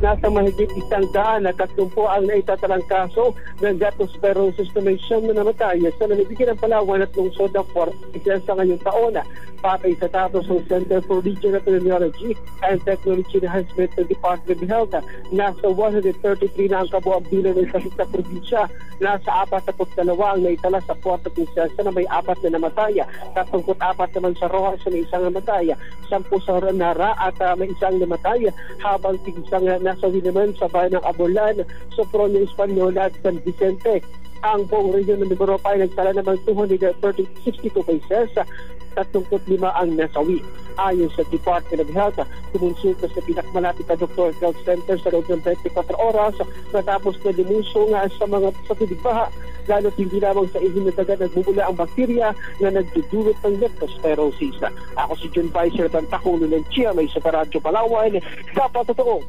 nasa mahigit 130 ang naitatalang kaso ng leptospirosis na may siyam na namatay sa nalibigyan ng Palawan at lungsod ng Fort sa ngayong taon. Patay sa datos ng Center for Regional Epidemiology and Technology Enhancement ng Department of Health, nasa 133 na ang kabuang bilang ng sakit sa probinsya. Nasa 42 ang naitala sa Puerto Princesa na may 4 na namatay, 34 naman sa Rojas na may 1 namatay, 10 sa Nara at may 1 namatay, habang isang nasawi naman sa bayan ng Aborlan, Sopronio Espanyol at San Vicente. Ang buong region ng Negros ay nagtala naman 262 cases, 35 ang nasawi. Ayon sa Department of Health, kumonsulta sa pinakamalapit na Dr. Health Center sa loob ng 24 oras matapos na limusong sa mga baha, lalo't hindi lamang sa ihin na dagat nagbubula ang bakterya na nagdudulot ng leptospirosis. Ako si John Vicer, Bantakulo ng GMA sa Radyo Palawan. Dapat totoo.